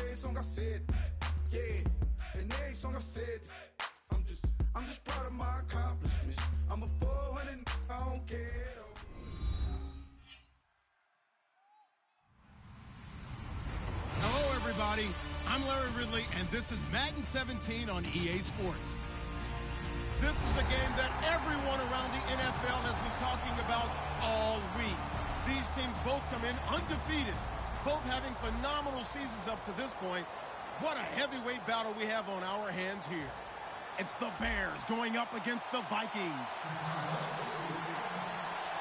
every song I said, yeah, and every song I said, I'm just proud of my accomplishments. I'm a 400, I don't care. Hello, everybody. I'm Larry Ridley, and this is Madden 17 on EA Sports. This is a game that everyone around the NFL has been talking about all week. These teams both come in undefeated, both having phenomenal seasons up to this point. What a heavyweight battle we have on our hands here. It's the Bears going up against the Vikings.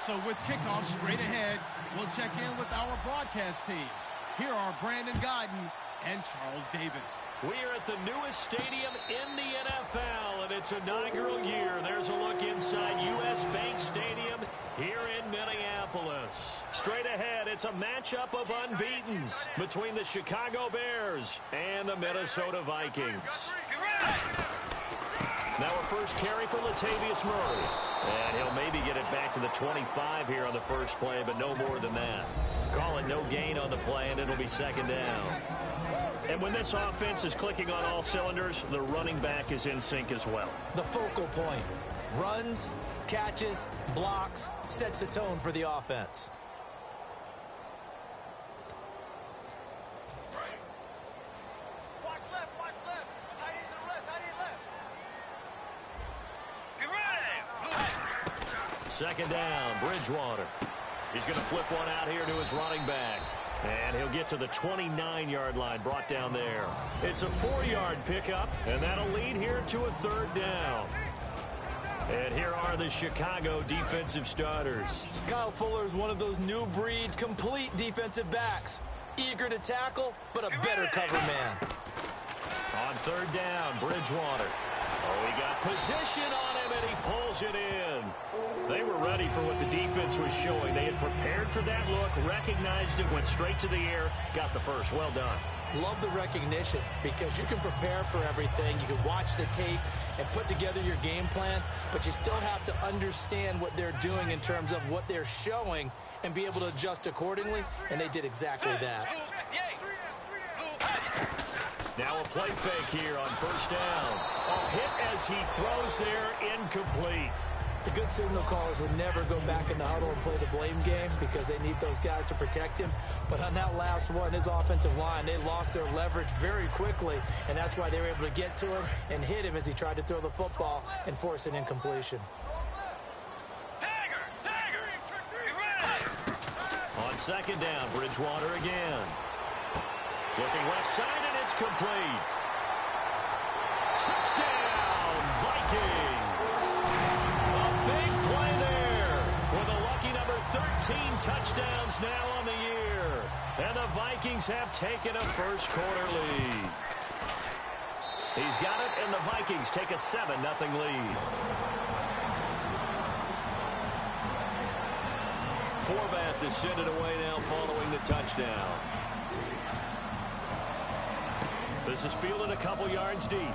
So with kickoff straight ahead, we'll check in with our broadcast team. Here are Brandon Godden and Charles Davis. We are at the newest stadium in the NFL, and its inaugural year. There's a look inside U.S. Bank Stadium here in Minneapolis. Straight ahead, it's a matchup of unbeatens between the Chicago Bears and the Minnesota Vikings. Now a first carry for Latavius Murray. And he'll maybe get it back to the 25 here on the first play, but no more than that. Call it no gain on the play, and it'll be second down. And when this offense is clicking on all cylinders, the running back is in sync as well. The focal point. Runs, catches, blocks, sets the tone for the offense. Watch left, watch left. Tight end to the left, tight end left. Get ready. Second down, Bridgewater. He's going to flip one out here to his running back. And he'll get to the 29-yard line, brought down there. It's a 4-yard pickup, and that'll lead here to a third down. And here are the Chicago defensive starters. Kyle Fuller is one of those new breed complete defensive backs. Eager to tackle, but a better cover man. On third down, Bridgewater. Oh, he got position on him, and he pulls it in. They were ready for what the defense was showing. They had prepared for that look, recognized it, went straight to the air, got the first. Well done. Love the recognition because you can prepare for everything. You can watch the tape and put together your game plan, but you still have to understand what they're doing in terms of what they're showing and be able to adjust accordingly, and they did exactly that. Now a play fake here on first down. A hit as he throws there, incomplete. The good signal callers would never go back in the huddle and play the blame game because they need those guys to protect him. But on that last one, his offensive line, they lost their leverage very quickly, and that's why they were able to get to him and hit him as he tried to throw the football and force an incompletion. On second down, Bridgewater again. Looking left side, and it's complete. Touchdown, Vikings. A big play there with a lucky number 13 touchdowns now on the year. And the Vikings have taken a first quarter lead. He's got it, and the Vikings take a 7-0 lead. Forbat to send it away now following the touchdown. This is fielded a couple yards deep.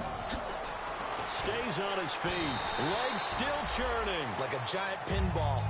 Stays on his feet. Legs still churning. Like a giant pinball.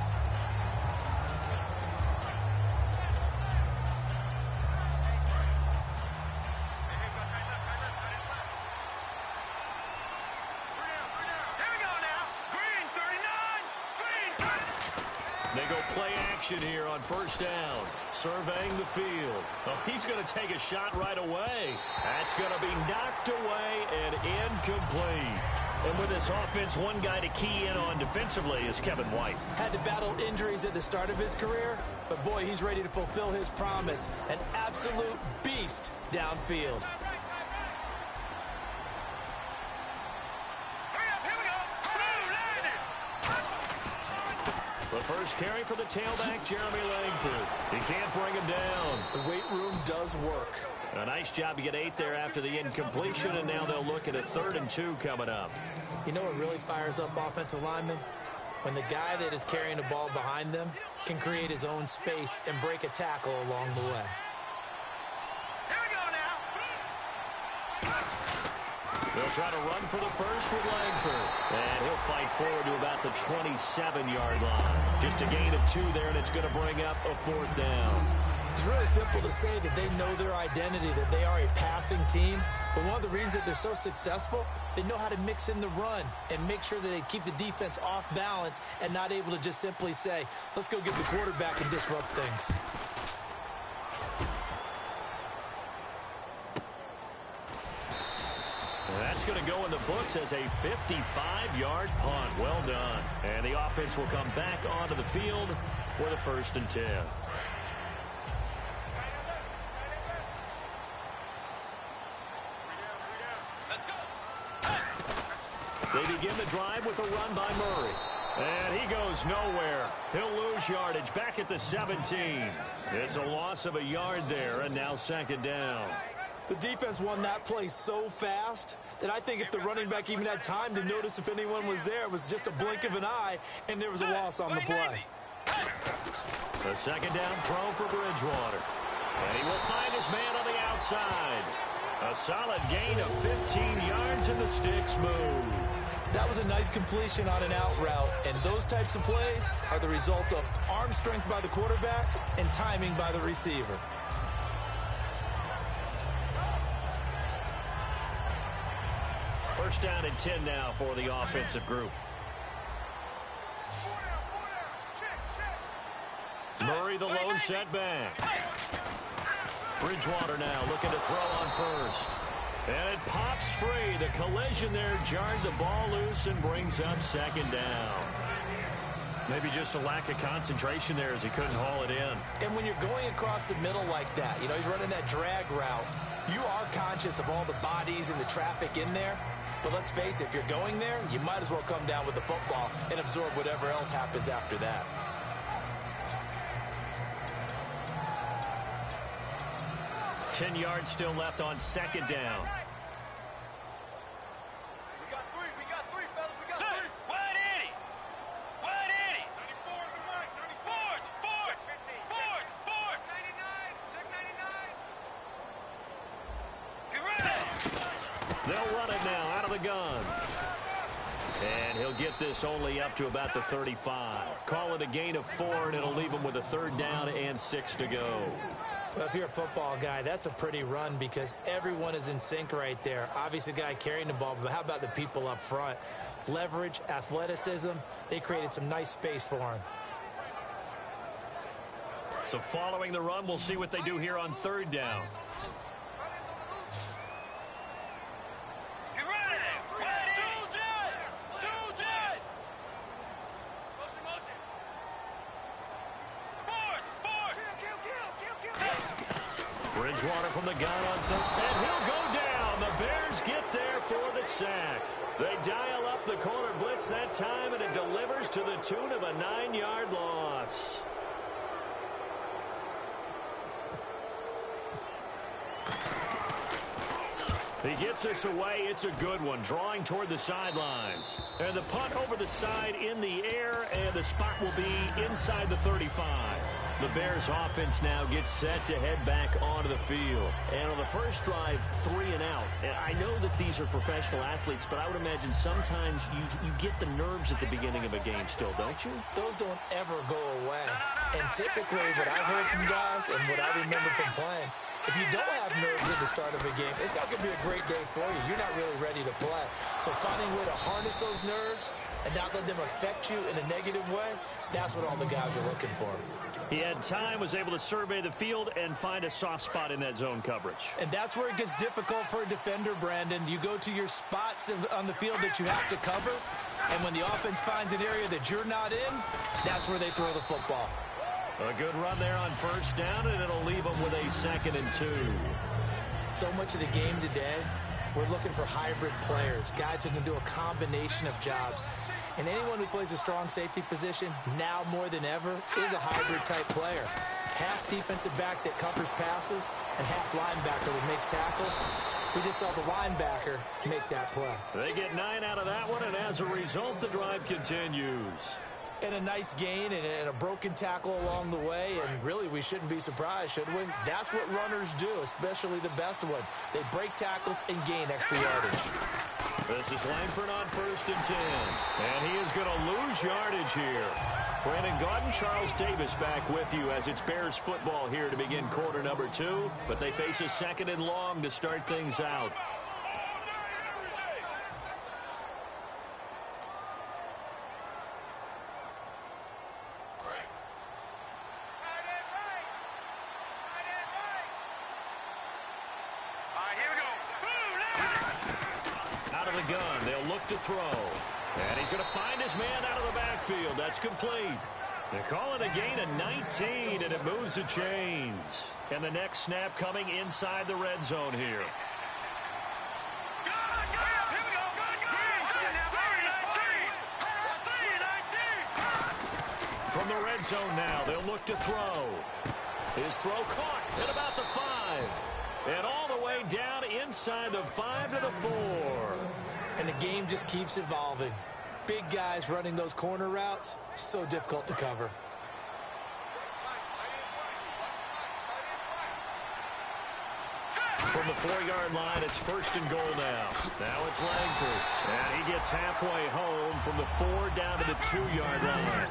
They go play action here on first down. Surveying the field. Oh, he's going to take a shot right away. That's going to be knocked away and incomplete. And with this offense, one guy to key in on defensively is Kevin White. Had to battle injuries at the start of his career, but boy, he's ready to fulfill his promise. An absolute beast downfield. The first carry for the tailback, Jeremy Langford. He can't bring him down. The weight room does work. A nice job to get 8 there after the incompletion, and now they'll look at a 3rd and 2 coming up. You know what really fires up offensive linemen? When the guy that is carrying the ball behind them can create his own space and break a tackle along the way. They'll try to run for the first with Langford. And he'll fight forward to about the 27-yard line. Just a gain of 2 there, and it's going to bring up a 4th down. It's really simple to say that they know their identity, that they are a passing team. But one of the reasons that they're so successful, they know how to mix in the run and make sure that they keep the defense off balance and not able to just simply say, let's go get the quarterback and disrupt things. That's going to go in the books as a 55-yard punt. Well done. And the offense will come back onto the field with a 1st and 10. They begin the drive with a run by Murray. And he goes nowhere. He'll lose yardage back at the 17. It's a loss of a yard there, and now 2nd down. The defense won that play so fast that I think if the running back even had time to notice if anyone was there, it was just a blink of an eye, and there was a loss on the play. The 2nd down throw for Bridgewater. And he will find his man on the outside. A solid gain of 15 yards, and the sticks move. That was a nice completion on an out route, and those types of plays are the result of arm strength by the quarterback and timing by the receiver. First down and 10 now for the offensive group. Murray the lone setback. Bridgewater now looking to throw on first. And it pops free. The collision there jarred the ball loose and brings up 2nd down. Maybe just a lack of concentration there as he couldn't haul it in. And when you're going across the middle like that, you know, he's running that drag route, you are conscious of all the bodies and the traffic in there. But let's face it, if you're going there, you might as well come down with the football and absorb whatever else happens after that. Ten yards still left on 2nd down. We got three, fellas, we got three. Wide Eddie. Wide Eddie. 94 on the right, 94. Force. 99, check 99. Get ready. They'll run it now out of the gun. And he'll get this only up to about the 35. Call it a gain of 4, and it'll leave him with a 3rd down and 6 to go. Well, if you're a football guy, that's a pretty run because everyone is in sync right there. Obviously, the guy carrying the ball, but how about the people up front? Leverage, athleticism, they created some nice space for him. So following the run, we'll see what they do here on 3rd down. Bridgewater from the gun on 3rd, and he'll go down. The Bears get there for the sack. They dial up the corner blitz that time, and it delivers to the tune of a 9-yard loss. He gets us away. It's a good one, drawing toward the sidelines. And the punt over the side in the air, and the spot will be inside the 35. The Bears offense now gets set to head back onto the field. And on the first drive, 3 and out. And I know that these are professional athletes, but I would imagine sometimes you get the nerves at the beginning of a game still, don't you? Those don't ever go away. And typically what I've heard from guys and what I remember from playing, if you don't have nerves at the start of a game, it's not going to be a great day for you. You're not really ready to play. So finding a way to harness those nerves and not let them affect you in a negative way, that's what all the guys are looking for. He had time, was able to survey the field and find a soft spot in that zone coverage. And that's where it gets difficult for a defender, Brandon. You go to your spots on the field that you have to cover, and when the offense finds an area that you're not in, that's where they throw the football. A good run there on first down, and it'll leave them with a 2nd and 2. So much of the game today, we're looking for hybrid players, guys who can do a combination of jobs. And anyone who plays a strong safety position, now more than ever, is a hybrid-type player. Half defensive back that covers passes, and half linebacker that makes tackles. We just saw the linebacker make that play. They get 9 out of that one, and as a result, the drive continues. And a nice gain and a broken tackle along the way, and really we shouldn't be surprised, should we? That's what runners do, especially the best ones. They break tackles and gain extra yardage. This is Langford on 1st and 10. And he is going to lose yardage here. Brandon Gaudin, Charles Davis back with you as it's Bears football here to begin quarter number 2. But they face a 2nd and long to start things out. Gun. They'll look to throw. And he's going to find his man out of the backfield. That's complete. They call it a gain of 19, and it moves the chains. And the next snap coming inside the red zone here. From the red zone now, they'll look to throw. His throw caught at about the 5. And all the way down inside the 5 to the 4. And the game just keeps evolving. Big guys running those corner routes, so difficult to cover. From the 4-yard line, it's 1st and goal now. Now it's Langford. And he gets halfway home from the 4 down to the 2-yard line.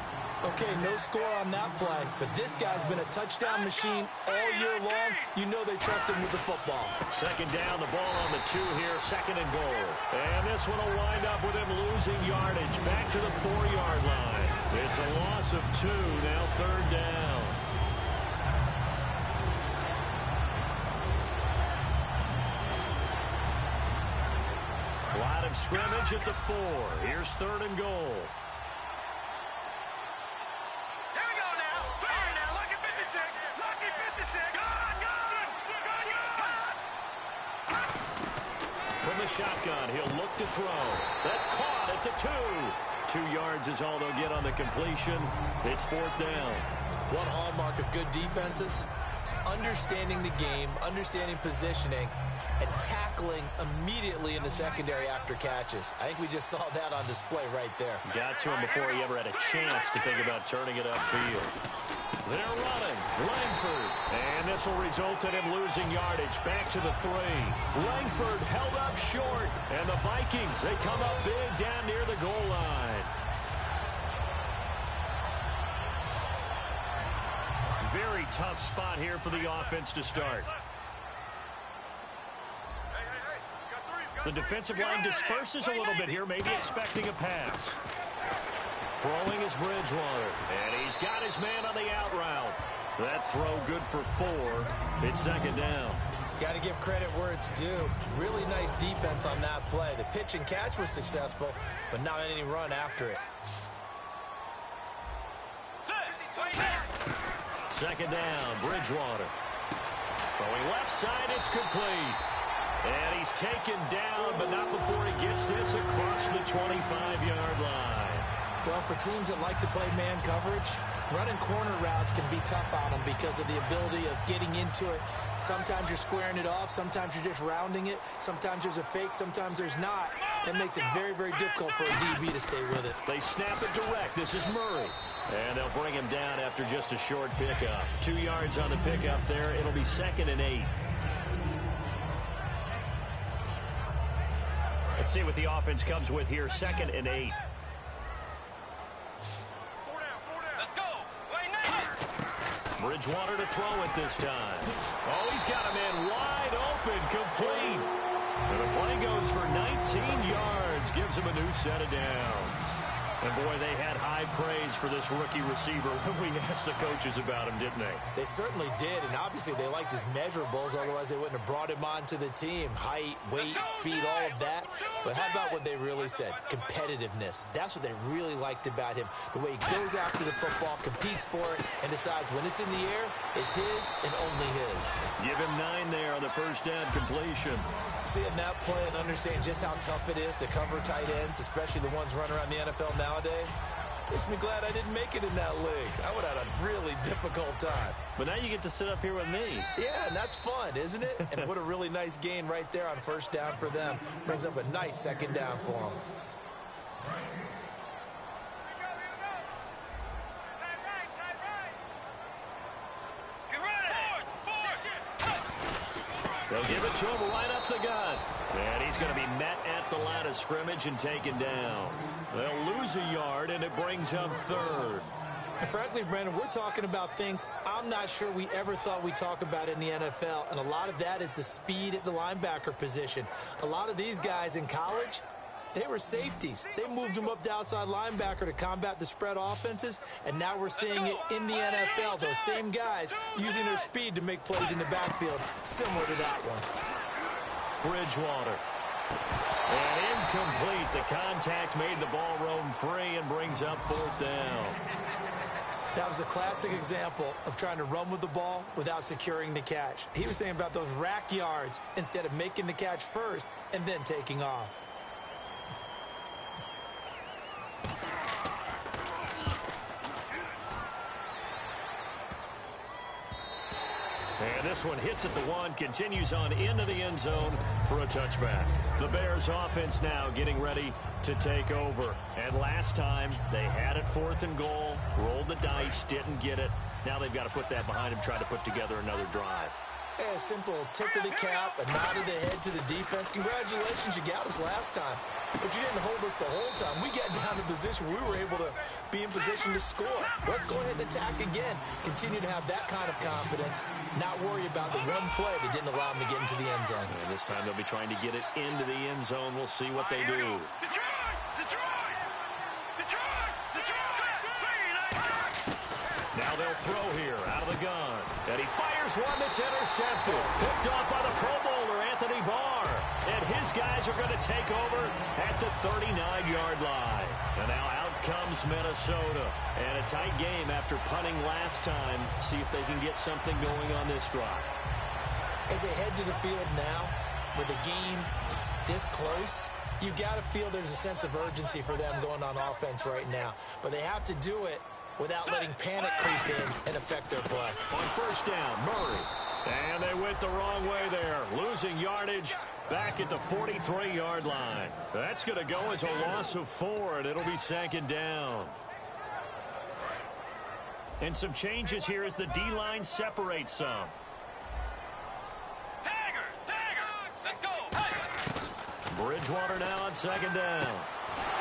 Okay, no score on that play, but this guy's been a touchdown machine all year long. You know they trust him with the football. 2nd down, the ball on the 2 here, 2nd and goal. And this one will wind up with him losing yardage back to the 4-yard line. It's a loss of 2, now 3rd down. Line of scrimmage at the 4. Here's 3rd and goal. From the shotgun, he'll look to throw. That's caught at the 2. 2 yards is all they'll get on the completion. It's 4th down. One hallmark of good defenses is understanding the game, understanding positioning, and tackling immediately in the secondary after catches. I think we just saw that on display right there. Got to him before he ever had a chance to think about turning it upfield. They're running. Langford. And this will result in him losing yardage back to the 3. Langford held up short. And the Vikings, they come up big down near the goal line. Very tough spot here for the offense to start. The defensive line disperses a little bit here, maybe expecting a pass. Throwing is Bridgewater, and he's got his man on the out route. That throw good for 4. It's 2nd down. Got to give credit where it's due. Really nice defense on that play. The pitch and catch was successful, but not any run after it. 2nd down, Bridgewater. Throwing left side, it's complete. And he's taken down, but not before he gets this across the 25-yard line. Well, for teams that like to play man coverage, running corner routes can be tough on them because of the ability of getting into it. Sometimes you're squaring it off. Sometimes you're just rounding it. Sometimes there's a fake. Sometimes there's not. It makes it very, very difficult for a DB to stay with it. They snap it direct. This is Murray. And they'll bring him down after just a short pickup. 2 yards on the pickup there. It'll be 2nd and 8. Let's see what the offense comes with here. 2nd and 8. Bridgewater to throw it this time. Oh, he's got a man wide open, complete. And the play goes for 19 yards, gives him a new set of downs. And, boy, they had high praise for this rookie receiver when we asked the coaches about him, didn't they? They certainly did, and obviously they liked his measurables, otherwise they wouldn't have brought him onto the team. Height, weight, speed, all of that. But how about what they really said? Competitiveness. That's what they really liked about him. The way he goes after the football, competes for it, and decides when it's in the air, it's his and only his. Give him 9 there on the 1st down completion. Seeing that play and understanding just how tough it is to cover tight ends, especially the ones running around the NFL nowadays, makes me glad I didn't make it in that league. I would have had a really difficult time. But now you get to sit up here with me. Yeah, and that's fun, isn't it? And what a really nice gain right there on 1st down for them. Brings up a nice 2nd down for them. They'll give it to him right up the gut. And he's going to be met at the line of scrimmage and taken down. They'll lose a yard, and it brings up third. And frankly, Brandon, we're talking about things I'm not sure we ever thought we'd talk about in the NFL, and a lot of that is the speed at the linebacker position. A lot of these guys in college, they were safeties. They moved them up to outside linebacker to combat the spread offenses, and now we're seeing it in the NFL. Those same guys using their speed to make plays in the backfield, similar to that one. Bridgewater. And incomplete. The contact made the ball roam free and brings up fourth down. That was a classic example of trying to run with the ball without securing the catch. He was thinking about those rack yards instead of making the catch first and then taking off. And this one hits at the one, continues on into the end zone for a touchback. The Bears offense now getting ready to take over. And last time they had it 4th and goal, rolled the dice, didn't get it. Now they've got to put that behind them, try to put together another drive. A simple tip of the cap, a nod of the head to the defense. Congratulations, you got us last time. But you didn't hold us the whole time. We got down to a position where we were able to be in position to score. Let's go ahead and attack again. Continue to have that kind of confidence. Not worry about the one play that didn't allow them to get into the end zone. And this time they'll be trying to get it into the end zone. We'll see what they do. Now they'll throw here out of the gun. And he fires one that's intercepted. Picked off by the Pro Bowler, Anthony Barr. And his guys are going to take over at the 39-yard line. And now out comes Minnesota. And a tight game after punting last time. See if they can get something going on this drive. As they head to the field now, with a game this close, you've got to feel there's a sense of urgency for them going on offense right now. But they have to do it without letting panic creep in and affect their play. On first down, Murray. And they went the wrong way there. Losing yardage back at the 43-yard line. That's going to go as a loss of 4, and it'll be 2nd down. And some changes here as the D-line separates some. Let's go. Bridgewater now on 2nd down.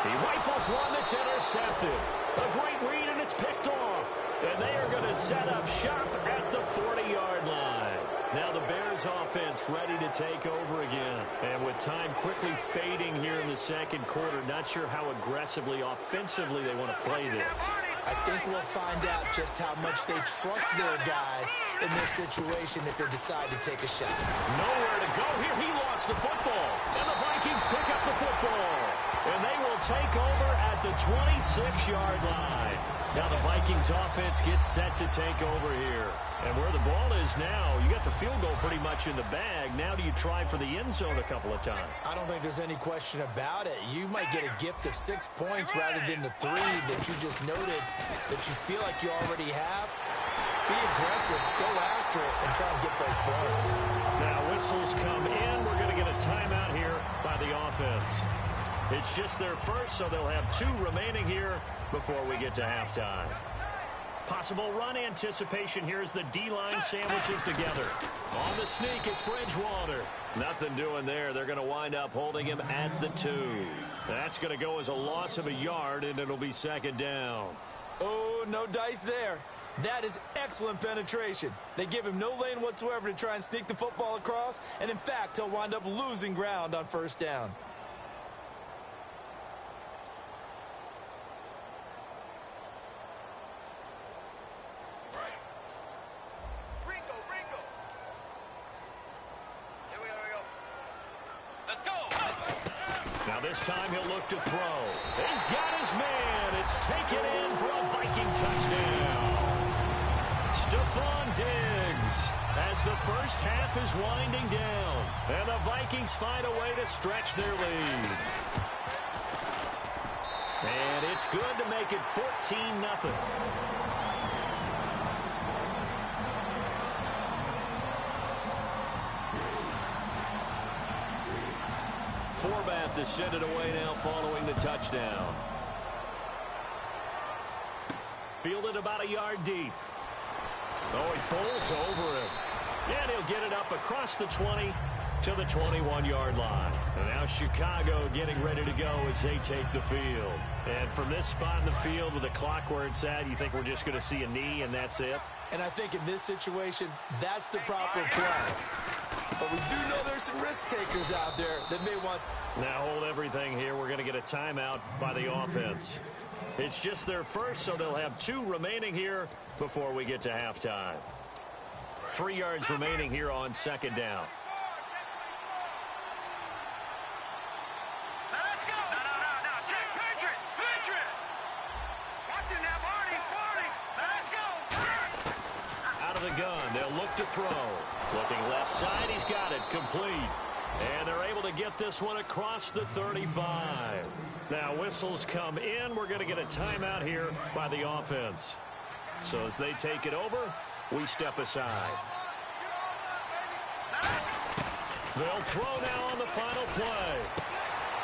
He rifles one that's intercepted. A great read, and it's picked off. And they are going to set up shop at the 40-yard line. Now the Bears offense ready to take over again. And with time quickly fading here in the second quarter, not sure how aggressively, offensively they want to play this. I think we'll find out just how much they trust their guys in this situation if they decide to take a shot. Nowhere to go here. He lost the football. And the Vikings pick up the football. And they will take over at the 26-yard line. Now the Vikings offense gets set to take over here. And where the ball is now, you got the field goal pretty much in the bag. Now do you try for the end zone a couple of times? I don't think there's any question about it. You might get a gift of 6 points rather than the 3 that you just noted that you feel like you already have. Be aggressive, go after it, and try and get those points. Now whistles come in. We're going to get a timeout here by the offense. It's just their first, so they'll have 2 remaining here before we get to halftime. Possible run anticipation here as the D-line sandwiches together. On the sneak, it's Bridgewater. Nothing doing there. They're going to wind up holding him at the 2. That's going to go as a loss of a yard, and it'll be 2nd down. Oh, no dice there. That is excellent penetration. They give him no lane whatsoever to try and sneak the football across, and in fact, he'll wind up losing ground on first down. Now this time he'll look to throw. He's got his man. It's taken in for a Viking touchdown. Stephon Diggs as the first half is winding down. And the Vikings find a way to stretch their lead. And it's good to make it 14-0. Forbath to send it away now following the touchdown. Fielded about a yard deep. Oh, he bowls over him. And he'll get it up across the 20 to the 21-yard line. And now Chicago getting ready to go as they take the field. And from this spot in the field with the clock where it's at, you think we're just going to see a knee and that's it? And I think in this situation, that's the proper play. But we do know there's some risk takers out there that may want... Now hold everything here. We're going to get a timeout by the offense. It's just their first, so they'll have 2 remaining here before we get to halftime. 3 yards remaining here on second down. Let's go. No. Patriot. Watch it now, Barney. Let's go. Out of the gun. They'll look to throw. Looking left side. He's got it. Complete. And they're able to get this one across the 35. Now whistles come in. We're going to get a timeout here by the offense. So as they take it over, we step aside. They'll throw now on the final play.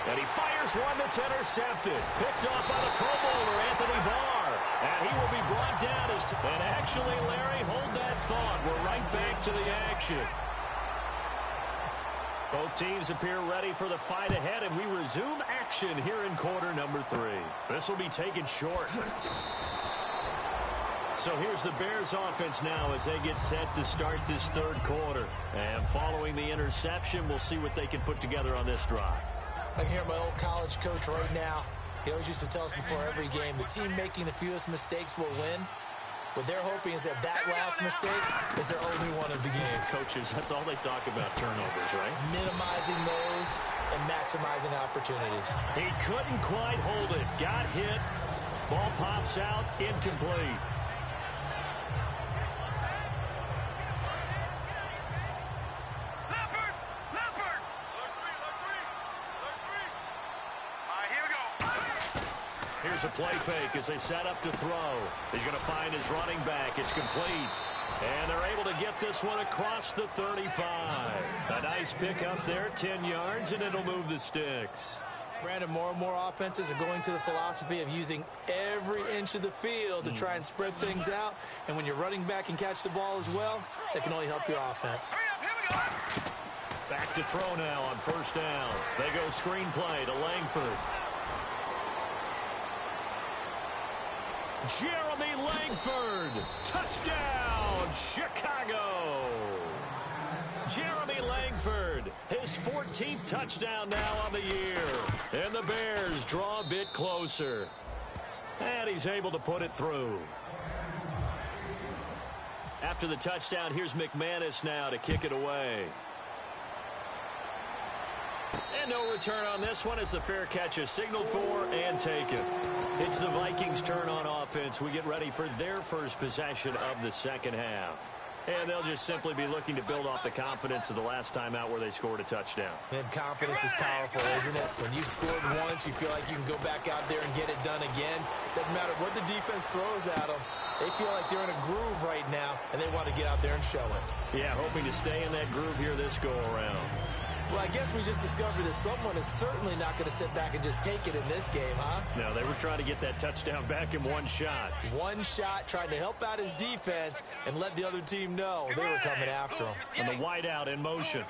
And he fires one that's intercepted. Picked off by the Pro Bowler, Anthony Barr. And he will be brought down. And actually, Larry, hold that thought. We're right back to the action. Both teams appear ready for the fight ahead, and we resume action here in quarter number 3. This will be taken short. So here's the Bears offense now as they get set to start this third quarter. And following the interception, we'll see what they can put together on this drive. I can hear my old college coach right now. He always used to tell us before every game, the team making the fewest mistakes will win. What they're hoping is that last mistake is their only one of the game. Coaches, that's all they talk about, turnovers, right? Minimizing those and maximizing opportunities. He couldn't quite hold it. Got hit. Ball pops out. Incomplete. Leopard. All right, here we go. Here's a play fake as they set up to throw. He's going to find his running back. It's complete. And they're able to get this one across the 35. A nice pick up there, 10 yards, and it'll move the sticks. Brandon, more and more offenses are going to the philosophy of using every inch of the field to try and spread things out. And when your running back can catch the ball as well, that can only help your offense. Hurry up, here we go. Back to throw now on first down. They go screen play to Langford. Jeremy Langford. Touchdown, Chicago. Jeremy Langford, his 14th touchdown now on the year. And the Bears draw a bit closer. And he's able to put it through. After the touchdown, here's McManus now to kick it away. And no return on this one as the fair catch is signaled for and taken. It's the Vikings' turn on offense. We get ready for their first possession of the second half. And they'll just simply be looking to build off the confidence of the last time out where they scored a touchdown. And confidence is powerful, isn't it? When you scored once, you feel like you can go back out there and get it done again. Doesn't matter what the defense throws at them. They feel like they're in a groove right now, and they want to get out there and show it. Yeah, hoping to stay in that groove here this go-around. Well, I guess we just discovered that someone is certainly not going to sit back and just take it in this game, huh? No, they were trying to get that touchdown back in one shot. One shot, trying to help out his defense and let the other team know they were coming after him. And the wideout in motion.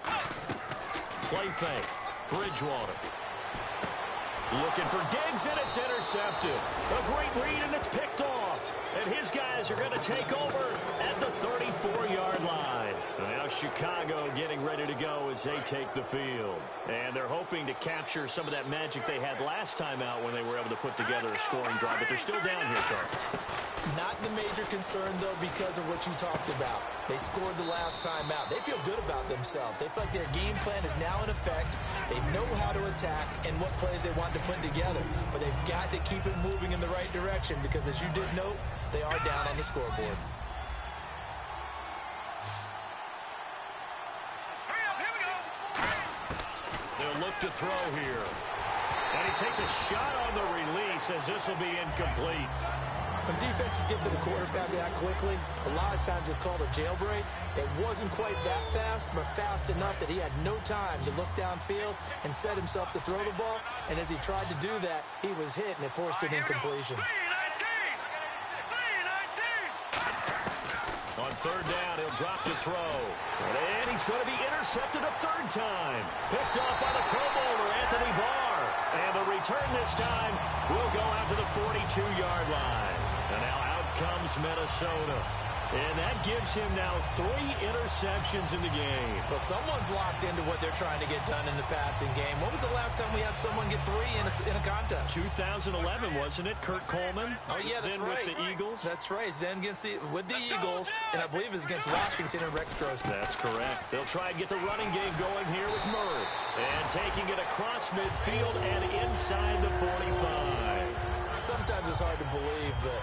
Play fake. Bridgewater. Looking for Diggs, and it's intercepted. A great read, and it's picked off. And his guys are going to take over at the 34-yard line. And now Chicago getting ready to go as they take the field. And they're hoping to capture some of that magic they had last time out when they were able to put together a scoring drive. But they're still down here, Charles. Not the major concern, though, because of what you talked about. They scored the last time out. They feel good about themselves. They feel like their game plan is now in effect. They know how to attack and what plays they want to put together. But they've got to keep it moving in the right direction because, as you did note, they are down on the scoreboard. Hurry up, here we go. They'll look to throw here. And he takes a shot on the release as this will be incomplete. When defenses get to the quarterback that quickly, a lot of times it's called a jailbreak. It wasn't quite that fast, but fast enough that he had no time to look downfield and set himself to throw the ball. And as he tried to do that, he was hit, and it forced an incompletion. 3-19. third down, he'll drop to throw. And he's going to be intercepted a third time. Picked off by the Pro Bowler, Anthony Barr. And the return this time will go out to the 42-yard line. And now out comes Minnesota. And that gives him now 3 interceptions in the game. Well, someone's locked into what they're trying to get done in the passing game. When was the last time we had someone get 3 in a contest? 2011, wasn't it? Kurt Coleman. Oh, yeah, that's then right. With the Eagles. That's right. He's then with the Eagles, and I believe it's against Washington and Rex Grossman. That's correct. They'll try and get the running game going here with Murray. And taking it across midfield and inside the 45. Sometimes it's hard to believe, but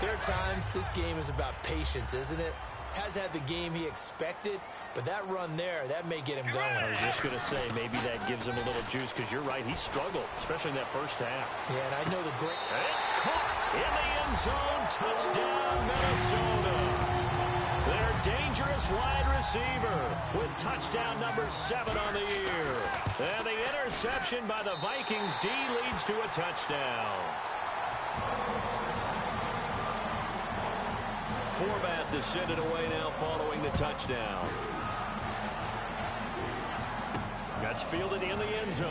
there are times this game is about patience, isn't it? Has had the game he expected, but that run there, that may get him going. I was just going to say, maybe that gives him a little juice, because you're right, he struggled, especially in that first half. Yeah, and I know the great... It's caught in the end zone. Touchdown, Minnesota. Their dangerous wide receiver with touchdown number 7 on the year. And the interception by the Vikings D leads to a touchdown. Format to send it away now following the touchdown. That's fielded in the end zone.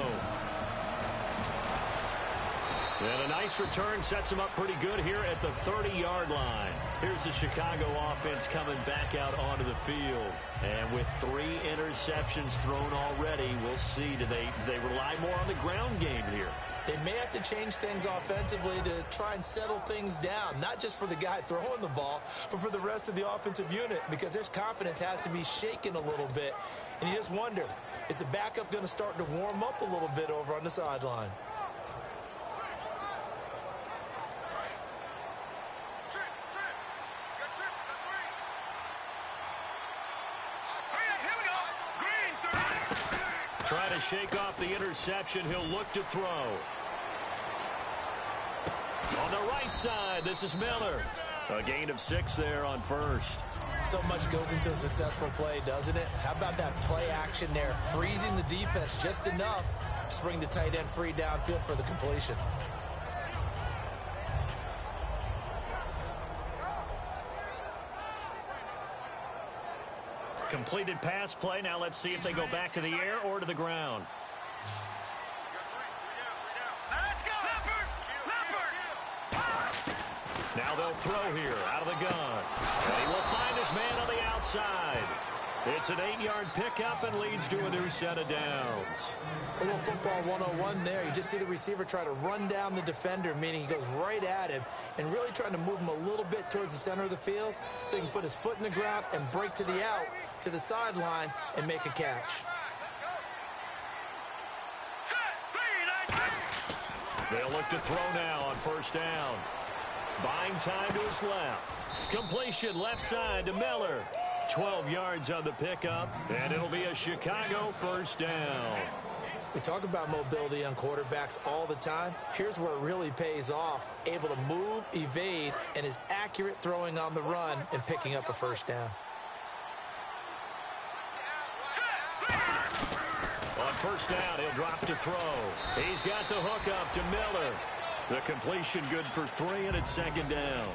And a nice return sets him up pretty good here at the 30-yard line. Here's the Chicago offense coming back out onto the field. And with 3 interceptions thrown already, we'll see. Do they rely more on the ground game here? They may have to change things offensively to try and settle things down, not just for the guy throwing the ball, but for the rest of the offensive unit, because their confidence has to be shaken a little bit. And you just wonder, is the backup going to start to warm up a little bit over on the sideline? Try to shake off the interception. He'll look to throw. On the right side, this is Miller. A gain of 6 there on first. So much goes into a successful play, doesn't it? How about that play action there? Freezing the defense just enough to bring the tight end free downfield for the completion. Completed pass play. Now let's see if they go back to the air or to the ground. Now they'll throw here out of the gun. And he will find his man on the outside. It's an 8-yard pickup and leads to a new set of downs. A little football 101 there. You just see the receiver try to run down the defender, meaning he goes right at him and really trying to move him a little bit towards the center of the field so he can put his foot in the ground and break to the out, to the sideline, and make a catch. They'll look to throw now on first down. Buying time to his left. Completion left side to Miller. 12 yards on the pickup, and it'll be a Chicago first down. We talk about mobility on quarterbacks all the time. Here's where it really pays off. Able to move, evade, and is accurate throwing on the run and picking up a first down. On first down, he'll drop to throw. He's got the hook up to Miller. The completion good for 3, and it's second down.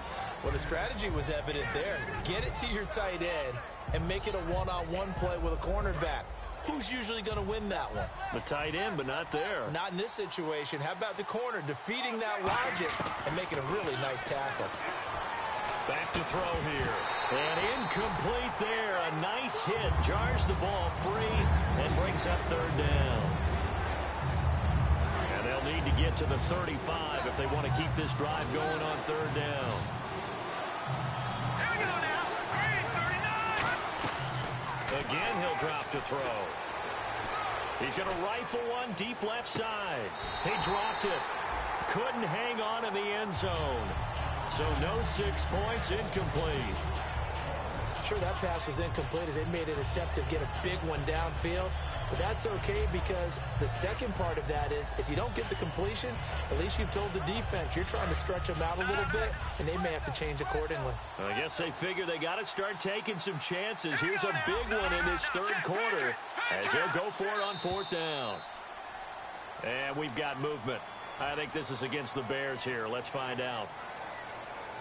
Well, the strategy was evident there. Get it to your tight end and make it a one-on-one play with a cornerback. Who's usually going to win that one? The tight end, but not there. Not in this situation. How about the corner defeating that logic and making a really nice tackle? Back to throw here. And incomplete there. A nice hit. Jars the ball free and brings up third down. And they'll need to get to the 35 if they want to keep this drive going on third down. Again, he'll drop to throw. He's going to rifle one deep left side. He dropped it. Couldn't hang on in the end zone. So no 6 points, incomplete. Sure, that pass was incomplete as they made an attempt to get a big one downfield. But that's okay because the second part of that is if you don't get the completion, at least you've told the defense you're trying to stretch them out a little bit, and they may have to change accordingly. I guess they figure they got to start taking some chances. Here's a big one in this third quarter as they'll go for it on fourth down. And we've got movement. I think this is against the Bears here. Let's find out.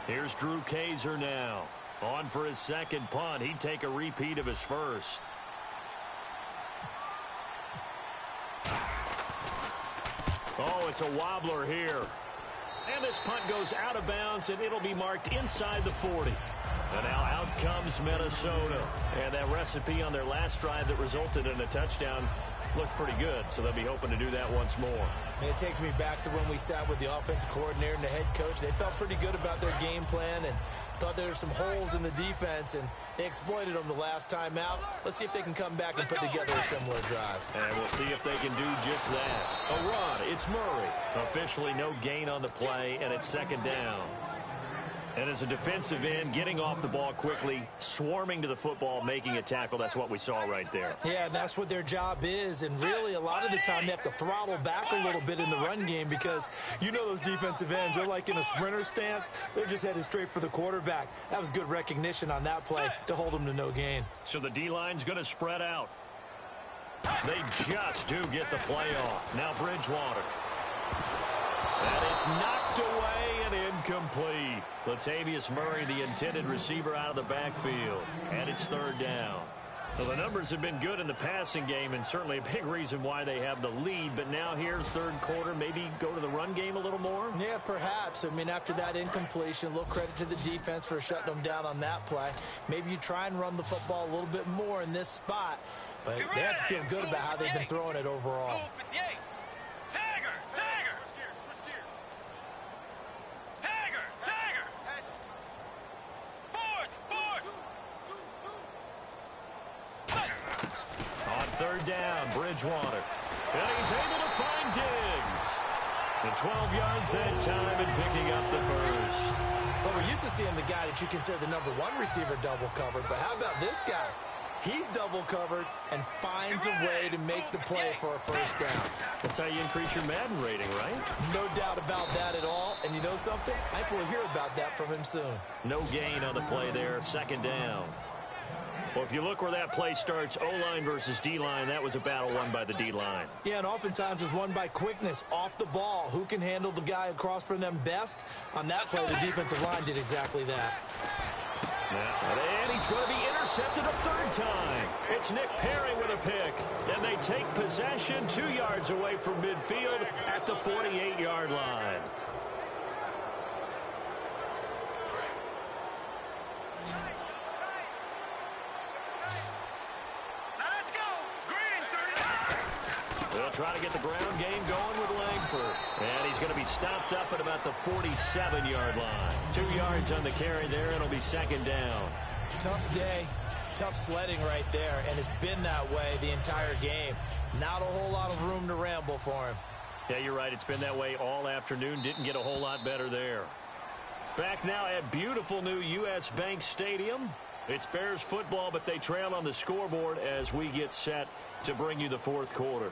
Here's Drew Kaiser now. On for his second punt. He'd take a repeat of his first. Oh, it's a wobbler here. And this punt goes out of bounds, and it'll be marked inside the 40. And now out comes Minnesota. And that recipe on their last drive that resulted in a touchdown looked pretty good, so they'll be hoping to do that once more. And it takes me back to when we sat with the offensive coordinator and the head coach. They felt pretty good about their game plan and thought there were some holes in the defense, and they exploited them the last time out. Let's see if they can come back and put together a similar drive. And we'll see if they can do just that. A run. It's Murray. Officially no gain on the play, and it's second down. And as a defensive end, getting off the ball quickly, swarming to the football, making a tackle, that's what we saw right there. Yeah, that's what their job is, and really a lot of the time they have to throttle back a little bit in the run game because you know those defensive ends, they're like in a sprinter stance. They're just headed straight for the quarterback. That was good recognition on that play to hold them to no gain. So the D-line's going to spread out. They just do get the play off. Now Bridgewater. And it's knocked away and incomplete. Latavius Murray, the intended receiver, out of the backfield. And it's third down. Well, the numbers have been good in the passing game and certainly a big reason why they have the lead. But now here, third quarter, maybe go to the run game a little more? Yeah, perhaps. I mean, after that incompletion, a little credit to the defense for shutting them down on that play. Maybe you try and run the football a little bit more in this spot. But they have to feel good about how they've been throwing it overall. Third down, Bridgewater. And he's able to find Diggs. And 12 yards that time and picking up the first. Well, we're used to seeing the guy that you consider the number one receiver double covered. But how about this guy? He's double covered and finds a way to make the play for a first down. That's how you increase your Madden rating, right? No doubt about that at all. And you know something? I think we'll hear about that from him soon. No gain on the play there, second down. Well, if you look where that play starts, O-line versus D-line, that was a battle won by the D-line. Yeah, and oftentimes it's won by quickness off the ball. Who can handle the guy across from them best? On that play, the defensive line did exactly that. And he's going to be intercepted a third time. It's Nick Perry with a pick. And they take possession 2 yards away from midfield at the 48-yard line. They'll try to get the ground game going with Langford. And he's going to be stopped up at about the 47-yard line. 2 yards on the carry there, and it'll be second down. Tough day, tough sledding right there, and it's been that way the entire game. Not a whole lot of room to ramble for him. Yeah, you're right. It's been that way all afternoon. Didn't get a whole lot better there. Back now at beautiful new U.S. Bank Stadium. It's Bears football, but they trail on the scoreboard as we get set to bring you the fourth quarter.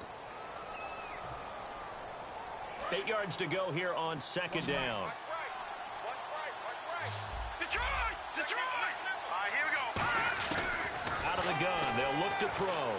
8 yards to go here on second down. Detroit! Detroit! All right, here we go. Out of the gun, they'll look to throw.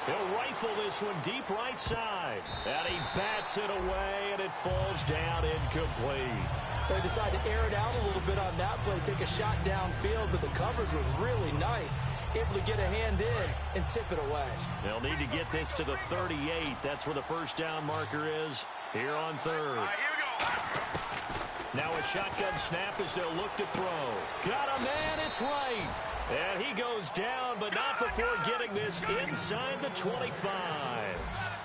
He'll rifle this one deep right side. And he bats it away, and it falls down incomplete. They decided to air it out a little bit on that play, take a shot downfield, but the coverage was really nice. Able to get a hand in and tip it away. They'll need to get this to the 38. That's where the first down marker is here on third. All right, here we go. Now a shotgun snap as they'll look to throw. Got a man, it's right. And he goes down, but not before getting this inside the 25.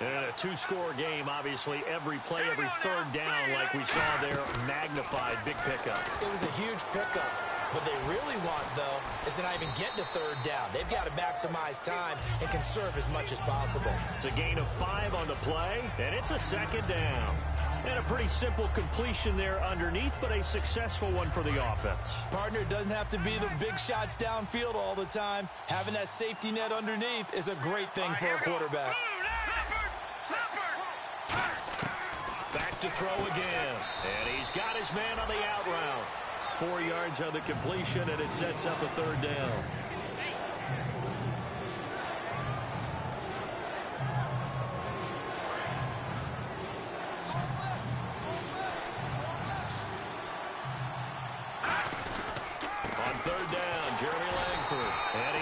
And a two-score game, obviously. Every play, every third down, like we saw there, magnified. Big pickup. It was a huge pickup. What they really want, though, is to not even get to third down. They've got to maximize time and conserve as much as possible. It's a gain of 5 on the play, and it's a second down. And a pretty simple completion there underneath, but a successful one for the offense. Partner, doesn't have to be the big shots downfield all the time. Having that safety net underneath is a great thing for a quarterback. Back to throw again. And he's got his man on the out route. 4 yards on the completion, and it sets up a third down. On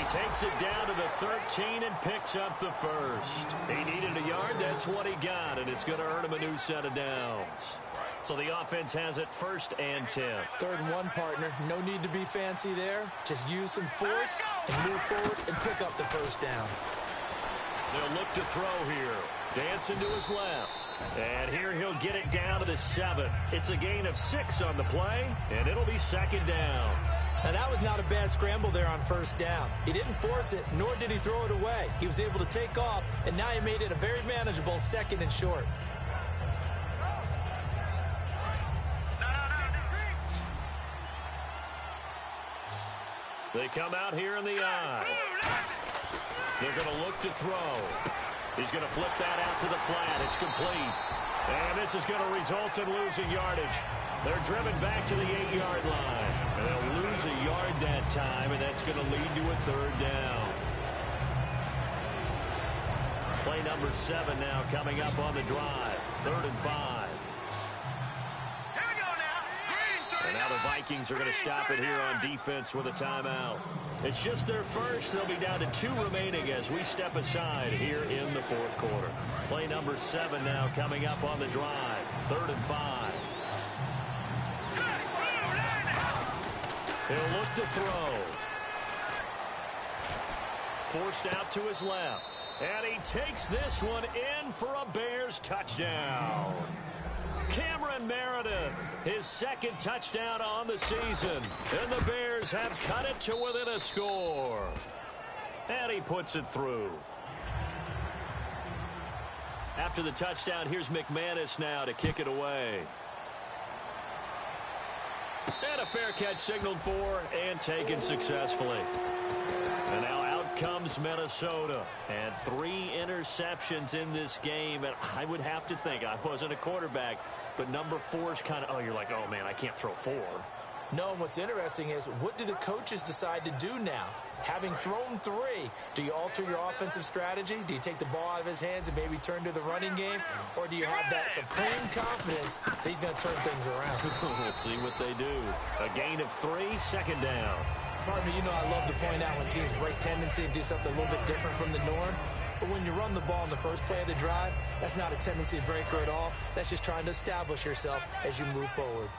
takes it down to the 13 and picks up the first. He needed a yard. That's what he got, and it's going to earn him a new set of downs. So the offense has it 1st and 10. 3rd and 1, partner. No need to be fancy there. Just use some force and move forward and pick up the first down. They'll look to throw here. Dancing to his left. And here he'll get it down to the 7. It's a gain of 6 on the play, and it'll be 2nd down. Now, that was not a bad scramble there on 1st down. He didn't force it, nor did he throw it away. He was able to take off, and now he made it a very manageable 2nd and short. They come out here in the eye. They're going to look to throw. He's going to flip that out to the flat. It's complete. And this is going to result in losing yardage. They're driven back to the 8-yard line. And they'll lose a yard that time, and that's going to lead to a 3rd down. Play number 7 now coming up on the drive. 3rd and 5. And now the Vikings are going to stop it here on defense with a timeout. It's just their first. They'll be down to 2 remaining as we step aside here in the 4th quarter. Play number 7 now coming up on the drive. 3rd and 5. He'll look to throw. Forced out to his left. And he takes this one in for a Bears touchdown. Cameron Meredith, his 2nd touchdown on the season. And the Bears have cut it to within a score. And he puts it through. After the touchdown, here's McManus now to kick it away. And a fair catch signaled for and taken successfully. And now out comes Minnesota. And 3 interceptions in this game. And I would have to think, I wasn't a quarterback, but number 4 is kind of, oh, you're like, oh, man, I can't throw 4. No, what's interesting is, what do the coaches decide to do now? Having thrown 3, do you alter your offensive strategy? Do you take the ball out of his hands and maybe turn to the running game? Or do you have that supreme confidence that he's going to turn things around? We'll see what they do. A gain of 3, 2nd down. Partner, you know I love to point out when teams break tendency and do something a little bit different from the norm. But when you run the ball in the first play of the drive, that's not a tendency breaker at all. That's just trying to establish yourself as you move forward.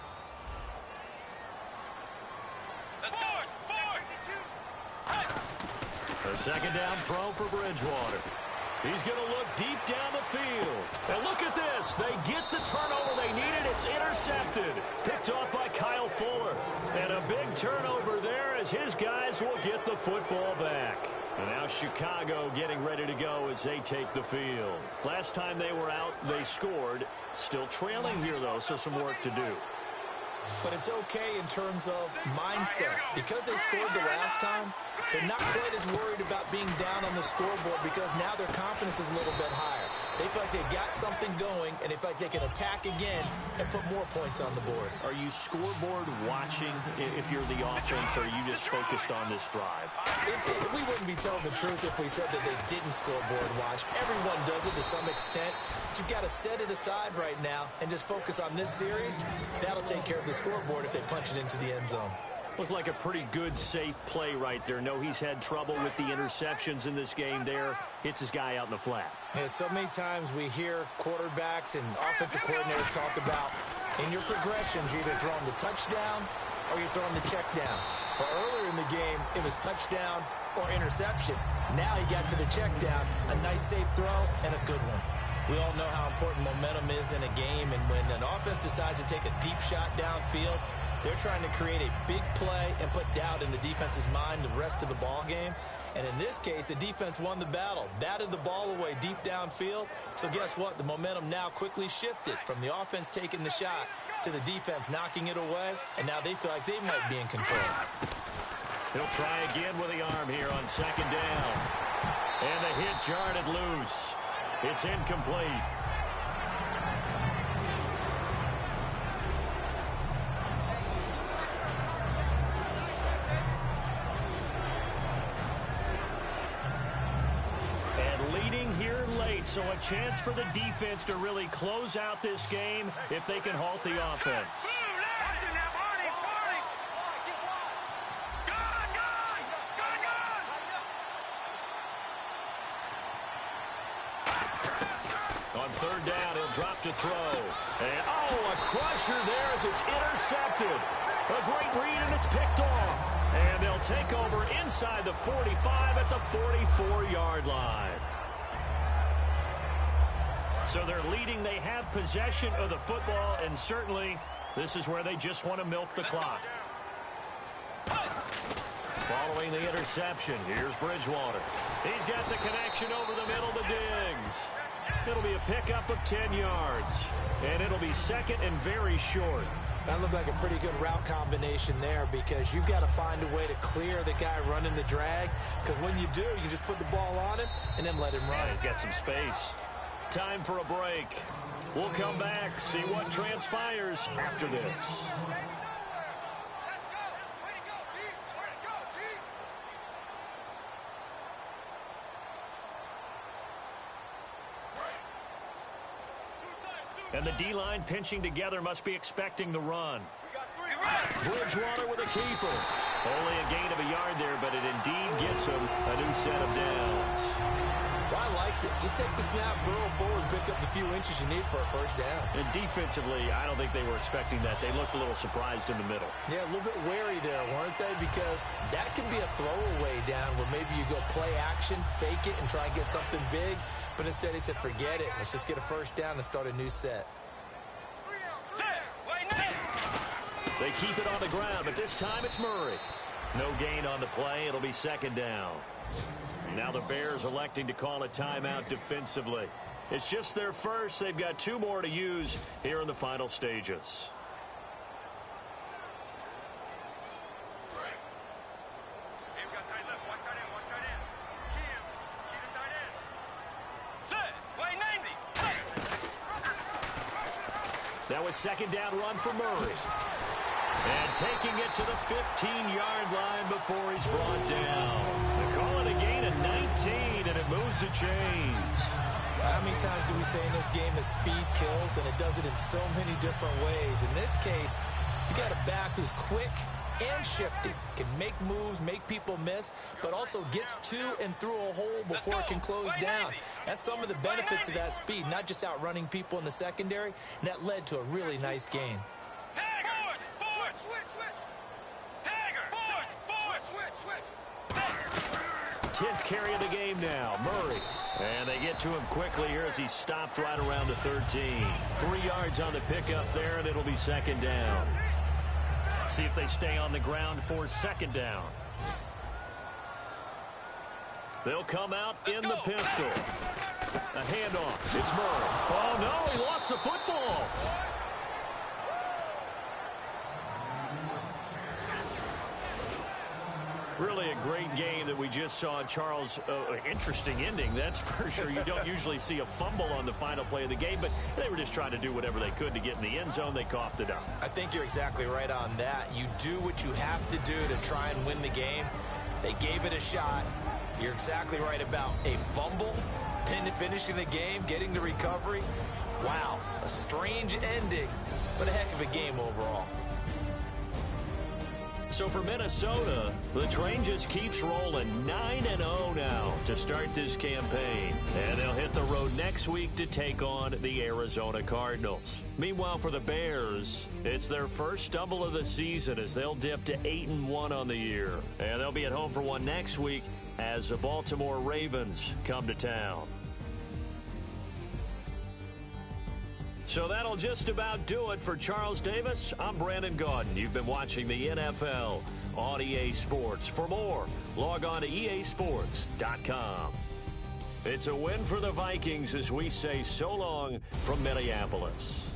A 2nd down throw for Bridgewater. He's going to look deep down the field. And look at this. They get the turnover they needed. It's intercepted. Picked off by Kyle Fuller. And a big turnover there as his guys will get the football back. And now Chicago getting ready to go as they take the field. Last time they were out, they scored. Still trailing here, though, so some work to do. But it's okay in terms of mindset. Because they scored the last time, they're not quite as worried about being down on the scoreboard because now their confidence is a little bit higher. They feel like they've got something going, and they feel like they can attack again and put more points on the board. Are you scoreboard watching if you're the offense, or are you just focused on this drive? We wouldn't be telling the truth if we said that they didn't scoreboard watch. Everyone does it to some extent. But you've got to set it aside right now and just focus on this series. That'll take care of the scoreboard if they punch it into the end zone. Looked like a pretty good, safe play right there. No, he's had trouble with the interceptions in this game there. Hits his guy out in the flat. Yeah, so many times we hear quarterbacks and offensive coordinators talk about in your progressions, you're either throwing the touchdown or you're throwing the check down. But earlier in the game, it was touchdown or interception. Now he got to the check down, a nice safe throw, and a good one. We all know how important momentum is in a game, and when an offense decides to take a deep shot downfield, they're trying to create a big play and put doubt in the defense's mind the rest of the ball game. And in this case, the defense won the battle, batted the ball away deep downfield. So guess what? The momentum now quickly shifted from the offense taking the shot to the defense knocking it away, and now they feel like they might be in control. He'll try again with the arm here on 2nd down. And the hit jarred it loose. It's incomplete. So a chance for the defense to really close out this game if they can halt the offense. third down. He'll drop to throw. And, a crusher there as it's intercepted. A great read, and it's picked off. And they'll take over inside the 45 at the 44-yard line. So they're leading. They have possession of the football, and certainly this is where they just want to milk the clock. Following the interception, here's Bridgewater. He's got the connection over the middle to Diggs. It'll be a pickup of 10 yards, and it'll be second and very short. That looked like a pretty good route combination there because you've got to find a way to clear the guy running the drag, because when you do, you just put the ball on him and then let him run. Yeah, he's got some space. Time for a break. We'll come back, see what transpires after this. And the D-line pinching together must be expecting the run. Bridgewater with a keeper. Only a gain of a yard there, but it indeed gets him a new set of downs. Well, I liked it. Just take the snap, burrow forward, pick up the few inches you need for a first down. And defensively, I don't think they were expecting that. They looked a little surprised in the middle. Yeah, a little bit wary there, weren't they? Because that can be a throwaway down where maybe you go play action, fake it, and try and get something big. But instead he said, forget it. Let's just get a first down and start a new set. They keep it on the ground, but this time it's Murray. No gain on the play. It'll be second down. Now the Bears electing to call a timeout defensively. It's just their first. They've got 2 more to use here in the final stages. That was second down run for Murray. And taking it to the 15-yard line before he's brought down. They call it a gain of 19, and it moves the chains. How many times do we say in this game that speed kills, and it does it in so many different ways? In this case, you got a back who's quick and shifty, can make moves, make people miss, but also gets to and through a hole before it can close down. That's some of the benefits of that speed, not just outrunning people in the secondary, and that led to a really nice gain. 10th carry of the game now, Murray. And they get to him quickly here as he stopped right around the 13. 3 yards on the pickup there, and it'll be second down. See if they stay on the ground for second down. They'll come out in the pistol. A handoff. It's Murray. Oh, no, he lost the football. Really a great game that we just saw, Charles. Interesting ending, that's for sure. You don't usually see a fumble on the final play of the game, but they were just trying to do whatever they could to get in the end zone. They coughed it up. I think you're exactly right on that. You do what you have to do to try and win the game. They gave it a shot. You're exactly right about a fumble, finishing the game, getting the recovery. Wow, a strange ending, but a heck of a game overall. So for Minnesota, the train just keeps rolling. 9-0 now to start this campaign. And they'll hit the road next week to take on the Arizona Cardinals. Meanwhile, for the Bears, it's their first stumble of the season as they'll dip to 8-1 on the year. And they'll be at home for one next week as the Baltimore Ravens come to town. So that'll just about do it for Charles Davis. I'm Brandon Gaudin. You've been watching the NFL on EA Sports. For more, log on to easports.com. It's a win for the Vikings as we say so long from Minneapolis.